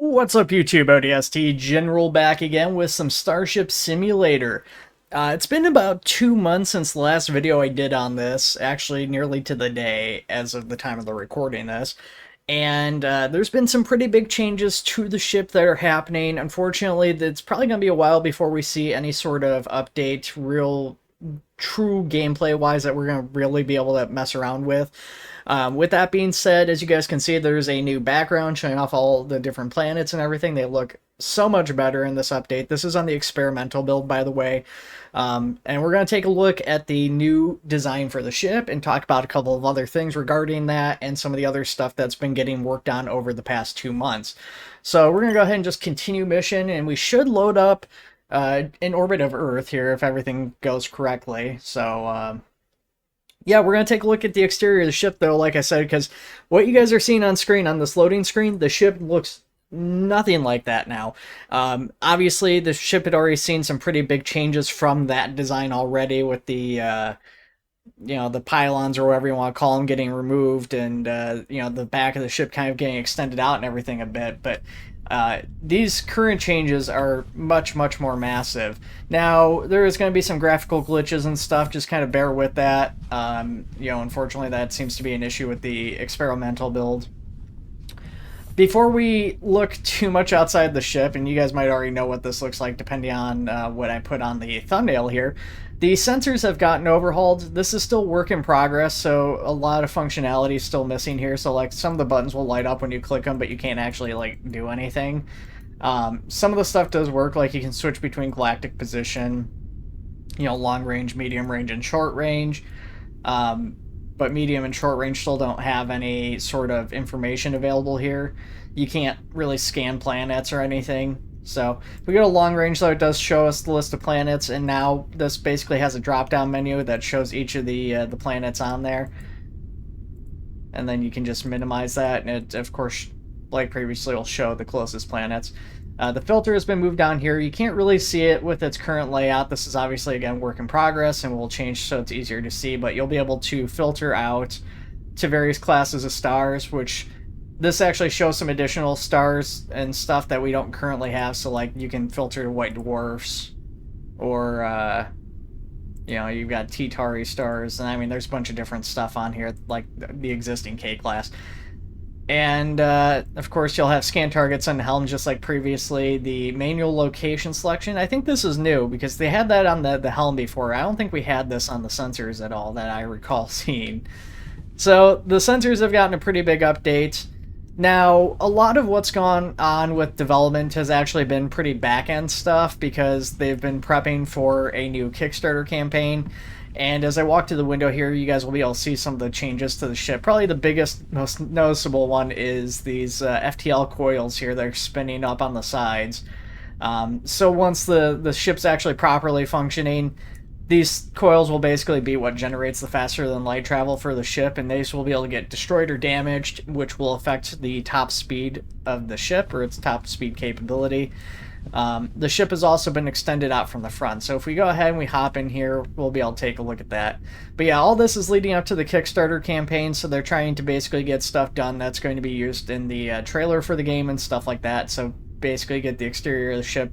What's up, YouTube? ODST General back again with some Starship Simulator. It's been about 2 months since the last video I did on this, actually nearly to the day as of the time of the recording this. And there's been some pretty big changes to the ship that are happening. Unfortunately, it's probably going to be a while before we see any sort of update, real true gameplay wise, that we're going to really be able to mess around with. With that being said, as you guys can see, there's a new background showing off all the different planets and everything. They look so much better in this update. This is on the experimental build, by the way. And we're going to take a look at the new design for the ship and talk about a couple of other things regarding that and some of the other stuff that's been getting worked on over the past 2 months. So we're going to go ahead and just continue mission, and we should load up in orbit of Earth here if everything goes correctly. So yeah, we're going to take a look at the exterior of the ship, though, like I said, because what you guys are seeing on screen, on this loading screen, the ship looks nothing like that now. Obviously, the ship had already seen some pretty big changes from that design already, with the the pylons, or whatever you want to call them, getting removed, and the back of the ship kind of getting extended out and everything a bit. But these current changes are much more massive. Now, there is going to be some graphical glitches and stuff, just kind of bear with that. Unfortunately, that seems to be an issue with the experimental build. Before we look too much outside the ship, and you guys might already know what this looks like depending on what I put on the thumbnail here, the sensors have gotten overhauled. This is still work in progress, so a lot of functionality is still missing here. So like some of the buttons will light up when you click them, but you can't actually like do anything. Some of the stuff does work, like you can switch between galactic position, long range, medium range, and short range. But medium and short range still don't have any sort of information available here. You can't really scan planets or anything. So if we go to long range, though, it does show us the list of planets, and now this basically has a drop-down menu that shows each of the planets on there. And then you can just minimize that, and it, of course, like previously, will show the closest planets. The filter has been moved down here. You can't really see it with its current layout. This is obviously, again, work in progress, and will change so it's easier to see, but you'll be able to filter out to various classes of stars, which this actually shows some additional stars and stuff that we don't currently have. So like you can filter to white dwarfs, or you've got T-Tauri stars, and I mean there's a bunch of different stuff on here, like the existing K class. And of course you'll have scan targets on the helm just like previously. The manual location selection, I think this is new because they had that on the helm before. I don't think we had this on the sensors at all that I recall seeing. So the sensors have gotten a pretty big update. Now, a lot of what's gone on with development has actually been pretty back-end stuff because they've been prepping for a new Kickstarter campaign. And as I walk to the window here, you guys will be able to see some of the changes to the ship. Probably the biggest, most noticeable one is these FTL coils here that are spinning up on the sides. So once the ship's actually properly functioning, these coils will basically be what generates the faster than light travel for the ship, and these will be able to get destroyed or damaged, which will affect the top speed of the ship, or its top speed capability. The ship has also been extended out from the front, so if we go ahead and we hop in here, we'll be able to take a look at that. But yeah, all this is leading up to the Kickstarter campaign, so they're trying to basically get stuff done that's going to be used in the trailer for the game and stuff like that. So basically get the exterior of the ship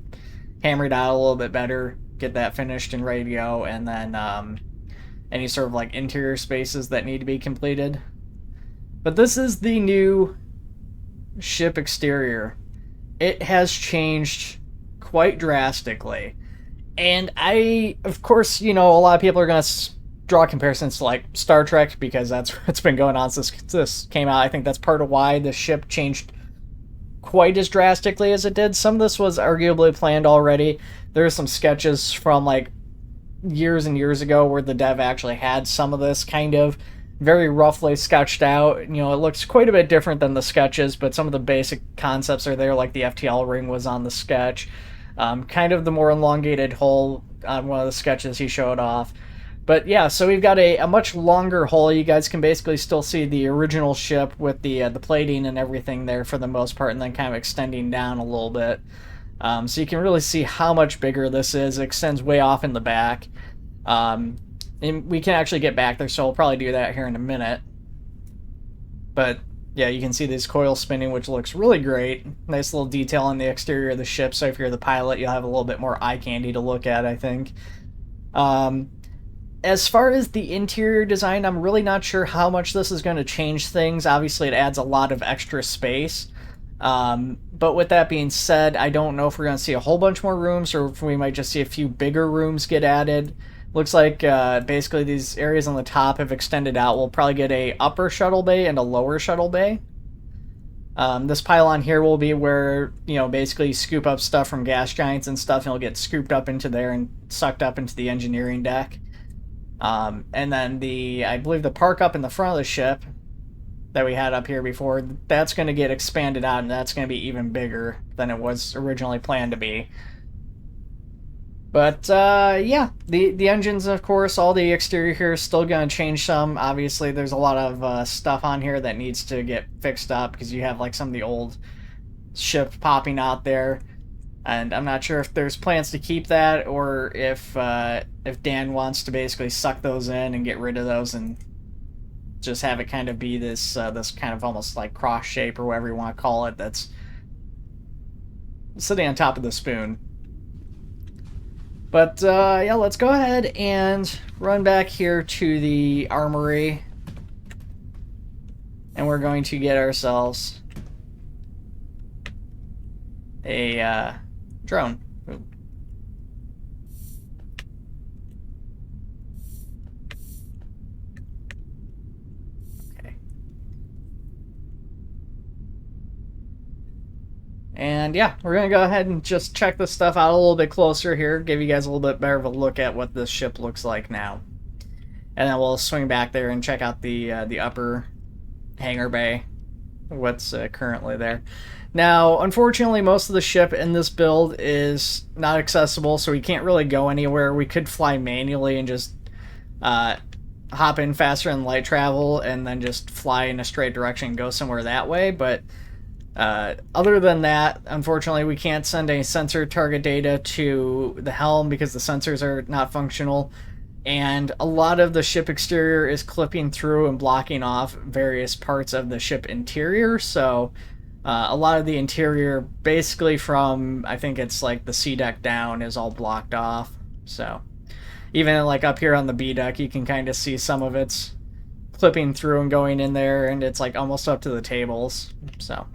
hammered out a little bit better, get that finished and ready to go, and then any sort of like interior spaces that need to be completed. But this is the new ship exterior. It has changed quite drastically, and of course, a lot of people are going to draw comparisons to like Star Trek because that's what's been going on since this came out. I think that's part of why the ship changed quite as drastically as it did. Some of this was arguably planned already. There are some sketches from like years and years ago where the dev actually had some of this kind of very roughly sketched out. It looks quite a bit different than the sketches, but some of the basic concepts are there, like the FTL ring was on the sketch. Kind of the more elongated hull on one of the sketches he showed off. But yeah, so we've got a much longer hull. You guys can basically still see the original ship with the plating and everything there for the most part, and then kind of extending down a little bit. So you can really see how much bigger this is. It extends way off in the back. And we can actually get back there, so we'll probably do that here in a minute. But yeah, you can see these coils spinning, which looks really great. Nice little detail on the exterior of the ship, so if you're the pilot, you'll have a little bit more eye candy to look at, I think. Um, as far as the interior design, I'm really not sure how much this is going to change things. Obviously, it adds a lot of extra space. But with that being said, I don't know if we're going to see a whole bunch more rooms or if we might just see a few bigger rooms get added. Looks like basically these areas on the top have extended out. We'll probably get a upper shuttle bay and a lower shuttle bay. This pylon here will be where, you know, basically you scoop up stuff from gas giants and stuff, and it'll get scooped up into there and sucked up into the engineering deck. And then I believe the park up in the front of the ship that we had up here before, that's going to get expanded out, and that's going to be even bigger than it was originally planned to be. But, yeah, the engines, of course, all the exterior here is still going to change some. Obviously, there's a lot of stuff on here that needs to get fixed up because you have, like, some of the old ship popping out there. And I'm not sure if there's plans to keep that or if Dan wants to basically suck those in and get rid of those and just have it kind of be this kind of almost like cross shape or whatever you want to call it that's sitting on top of the spoon. But, yeah, let's go ahead and run back here to the armory. And we're going to get ourselves a drone. Ooh. Okay. And yeah, we're going to go ahead and just check this stuff out a little bit closer here, give you guys a little bit better of a look at what this ship looks like now. And then we'll swing back there and check out the upper hangar bay, what's currently there. Now, unfortunately, most of the ship in this build is not accessible, so we can't really go anywhere. We could fly manually and just hop in faster than light travel and then just fly in a straight direction and go somewhere that way, but other than that, unfortunately, we can't send any sensor target data to the helm because the sensors are not functional, and a lot of the ship exterior is clipping through and blocking off various parts of the ship interior, so a lot of the interior, basically from, I think it's like the C deck down, is all blocked off, so even like up here on the B deck, you can kind of see some of it's clipping through and going in there, and it's like almost up to the tables, so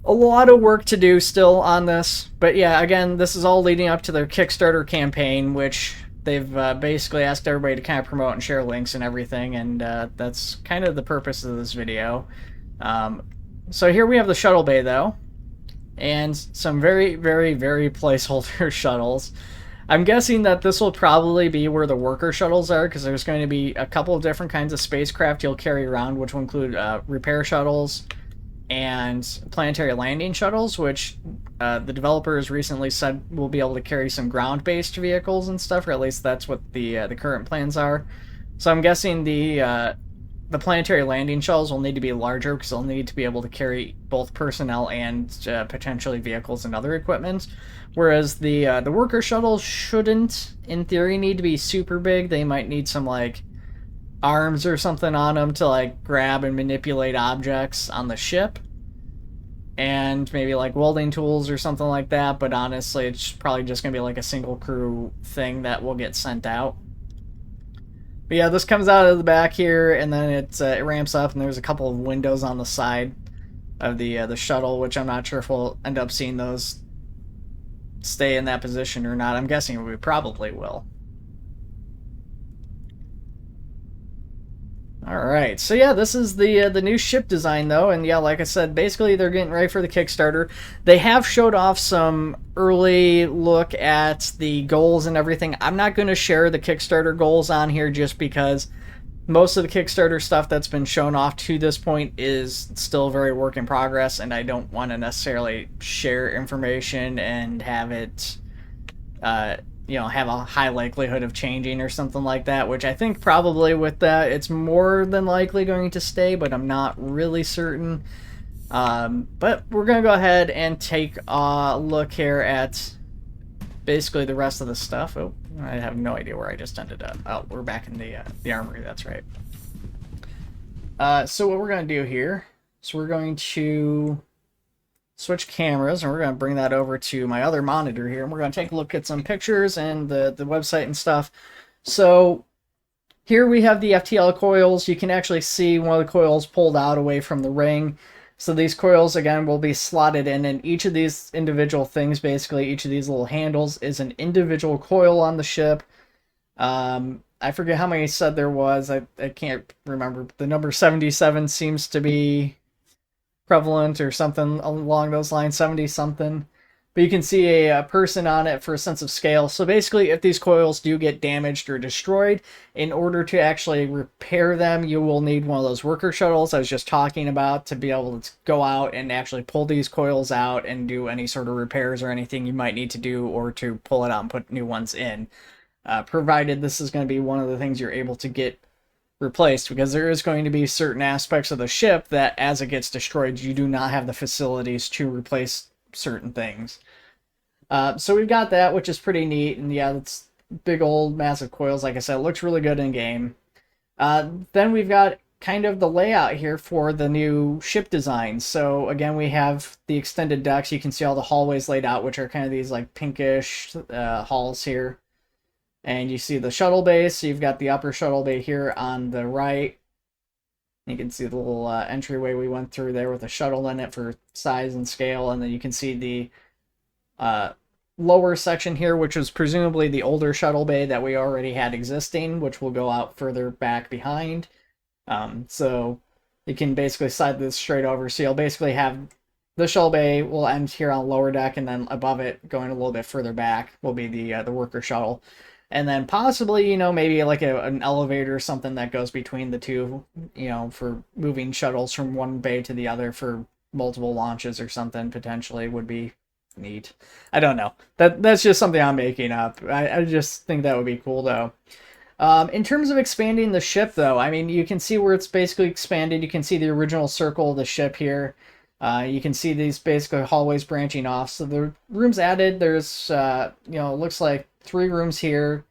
a lot of work to do still on this, but yeah, again, this is all leading up to their Kickstarter campaign, which they've basically asked everybody to kind of promote and share links and everything, and that's kind of the purpose of this video. So here we have the shuttle bay, though, and some very, very, very placeholder shuttles. I'm guessing that this will probably be where the worker shuttles are, because there's going to be a couple of different kinds of spacecraft you'll carry around, which will include repair shuttles and planetary landing shuttles, which the developers recently said will be able to carry some ground-based vehicles and stuff, or at least that's what the current plans are. So I'm guessing the planetary landing shuttles will need to be larger because they'll need to be able to carry both personnel and potentially vehicles and other equipment. Whereas the worker shuttles shouldn't, in theory, need to be super big. They might need some like arms or something on them to like grab and manipulate objects on the ship, and maybe like welding tools or something like that, but honestly it's probably just gonna be like a single crew thing that will get sent out. But yeah, this comes out of the back here, and then it ramps up, and there's a couple of windows on the side of the shuttle, which I'm not sure if we'll end up seeing those stay in that position or not. I'm guessing we probably will. Alright, so yeah, this is the new ship design, though, and yeah, like I said, basically they're getting ready for the Kickstarter. They have showed off some early look at the goals and everything. I'm not going to share the Kickstarter goals on here just because most of the Kickstarter stuff that's been shown off to this point is still very work in progress, and I don't want to necessarily share information and have it you know, have a high likelihood of changing or something like that, which I think probably with that it's more than likely going to stay, but I'm not really certain. But we're going to go ahead and take a look here at basically the rest of the stuff. Oh, I have no idea where I just ended up. Oh, we're back in the armory, that's right. So what we're going to do here is we're going to switch cameras, and we're going to bring that over to my other monitor here, and we're going to take a look at some pictures and the website and stuff. So here we have the FTL coils. You can actually see one of the coils pulled out away from the ring. So these coils, again, will be slotted in, and each of these individual things, basically each of these little handles, is an individual coil on the ship. I forget how many said there was. I can't remember. The number 77 seems to be prevalent or something along those lines, 70 something. But you can see a person on it for a sense of scale. So basically, if these coils do get damaged or destroyed, in order to actually repair them, you will need one of those worker shuttles I was just talking about to be able to go out and actually pull these coils out and do any sort of repairs or anything you might need to do, or to pull it out and put new ones in. Provided this is going to be one of the things you're able to get replaced, because there is going to be certain aspects of the ship that as it gets destroyed, you do not have the facilities to replace certain things. So we've got that, which is pretty neat, and yeah, it's big old massive coils. Like I said, it looks really good in game. Then we've got kind of the layout here for the new ship design. So again, we have the extended decks. You can see all the hallways laid out, which are kind of these like pinkish halls here. And you see the shuttle bay, so you've got the upper shuttle bay here on the right. You can see the little entryway we went through there with a shuttle in it for size and scale. And then you can see the lower section here, which was presumably the older shuttle bay that we already had existing, which will go out further back behind. So you can basically slide this straight over. So you'll basically have the shuttle bay will end here on lower deck, and then above it, going a little bit further back, will be the worker shuttle. And then possibly, you know, maybe like an elevator or something that goes between the two, you know, for moving shuttles from one bay to the other for multiple launches or something, potentially would be neat. I don't know. That's just something I'm making up. I just think that would be cool, though. In terms of expanding the ship, though, I mean, you can see where it's basically expanded. You can see the original circle of the ship here. You can see these basically hallways branching off. So the rooms added, there's, you know, it looks like 3 rooms here.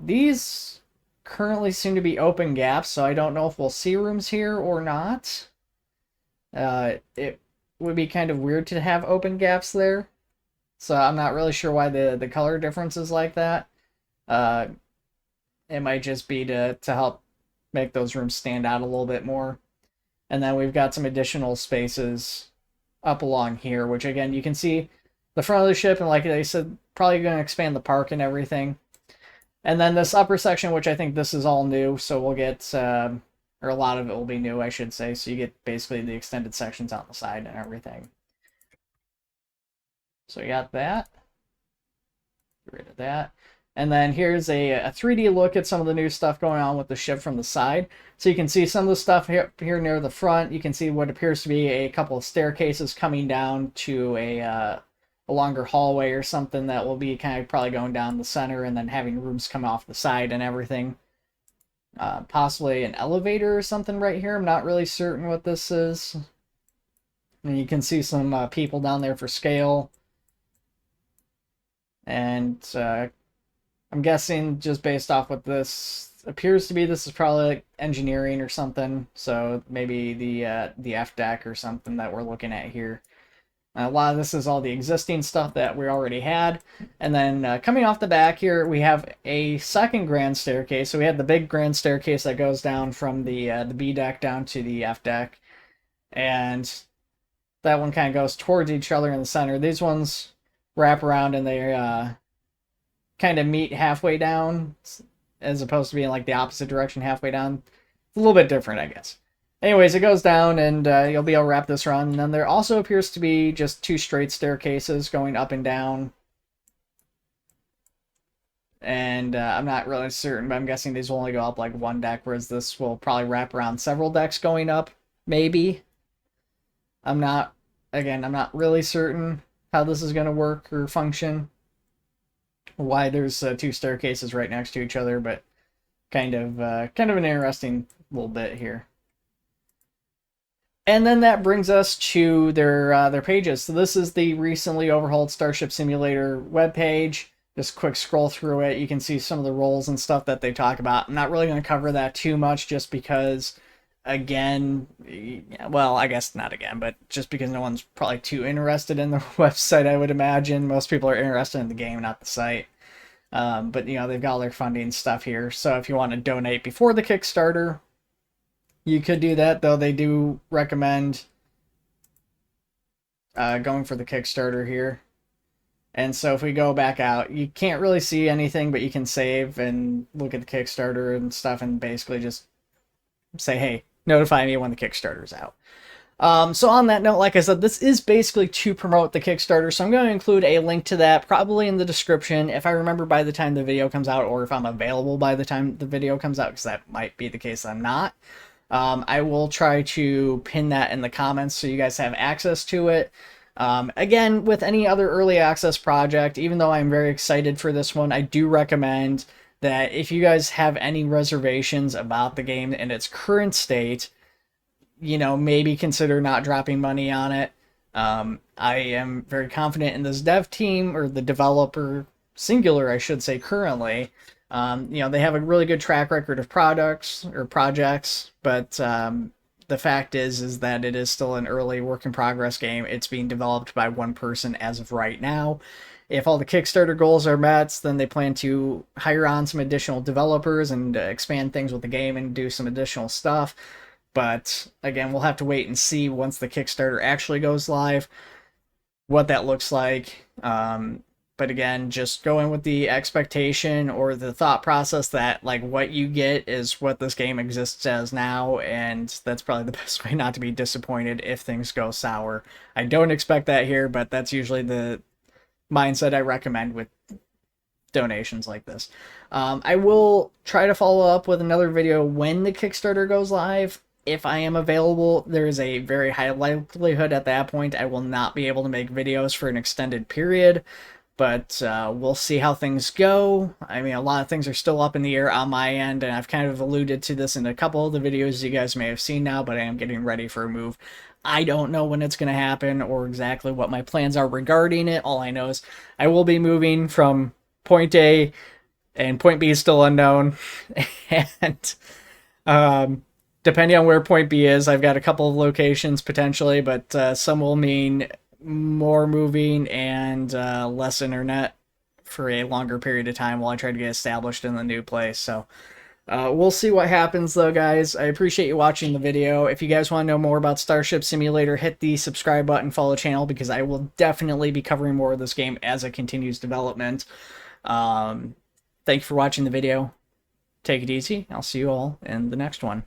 These currently seem to be open gaps, so I don't know if we'll see rooms here or not. It would be kind of weird to have open gaps there. So I'm not really sure why the color difference is like that. It might just be to help make those rooms stand out a little bit more. And then we've got some additional spaces up along here, which again, you can see the front of the ship, and like I said, probably going to expand the park and everything. And then this upper section, which I think this is all new, so we'll get, or a lot of it will be new, I should say. So you get basically the extended sections on the side and everything. So you got that. Get rid of that. And then here's a 3D look at some of the new stuff going on with the ship from the side. So you can see some of the stuff here near the front. You can see what appears to be a couple of staircases coming down to a longer hallway or something that will be kind of probably going down the center and then having rooms come off the side and everything. Possibly an elevator or something right here. I'm not really certain what this is. And you can see some people down there for scale. And I'm guessing, just based off what this appears to be, this is probably like engineering or something. So maybe the F deck or something that we're looking at here. A lot of this is all the existing stuff that we already had. And then coming off the back here, we have a second grand staircase. So we had the big grand staircase that goes down from the B deck down to the F deck. And that one kind of goes towards each other in the center. These ones wrap around and they kind of meet halfway down, as opposed to being like the opposite direction halfway down. It's a little bit different, I guess. Anyways, it goes down, and you'll be able to wrap this around. And then there also appears to be just 2 straight staircases going up and down. And I'm not really certain, but I'm guessing these will only go up like 1 deck, whereas this will probably wrap around several decks going up, maybe. I'm not really certain how this is going to work or function. Why there's 2 staircases right next to each other, but kind of an interesting little bit here. And then that brings us to their pages. So this is the recently overhauled Starship Simulator webpage. Just quick scroll through it. You can see some of the roles and stuff that they talk about. I'm not really going to cover that too much, just because again, well, I guess not again, but just because no one's probably too interested in the website, I would imagine. Most people are interested in the game, not the site. But, you know, they've got all their funding stuff here. So if you want to donate before the Kickstarter, you could do that, though they do recommend going for the Kickstarter here. And so if we go back out, you can't really see anything, but you can save and look at the Kickstarter and stuff and basically just say, hey, notify me when the Kickstarter's out. So on that note, like I said, this is basically to promote the Kickstarter, so I'm going to include a link to that probably in the description if I remember by the time the video comes out, or if I'm available by the time the video comes out, because that might be the case I'm not. I will try to pin that in the comments so you guys have access to it. Again, with any other early access project, even though I'm very excited for this one, I do recommend that if you guys have any reservations about the game in its current state, you know, maybe consider not dropping money on it. I am very confident in this dev team, or the developer, singular, I should say, currently. You know, they have a really good track record of products or projects, but the fact is that it is still an early work in progress game. It's being developed by one person as of right now. If all the Kickstarter goals are met, then they plan to hire on some additional developers and expand things with the game and do some additional stuff. But again, we'll have to wait and see once the Kickstarter actually goes live what that looks like. But again, just go in with the expectation or the thought process that, like, what you get is what this game exists as now, and that's probably the best way not to be disappointed if things go sour. I don't expect that here, but that's usually the mindset I recommend with donations like this. I will try to follow up with another video when the Kickstarter goes live. If I am available, there is a very high likelihood at that point I will not be able to make videos for an extended period, but we'll see how things go. I mean, a lot of things are still up in the air on my end, and I've kind of alluded to this in a couple of the videos you guys may have seen now, but I am getting ready for a move. I don't know when it's going to happen or exactly what my plans are regarding it. All I know is I will be moving from point A, and point B is still unknown, and depending on where point B is, I've got a couple of locations potentially, but some will mean more moving and less internet for a longer period of time while I try to get established in the new place. So we'll see what happens, though, guys. I appreciate you watching the video. If you guys want to know more about Starship Simulator, hit the subscribe button, follow the channel, because I will definitely be covering more of this game as it continues development. Thank you for watching the video. Take it easy. I'll see you all in the next one.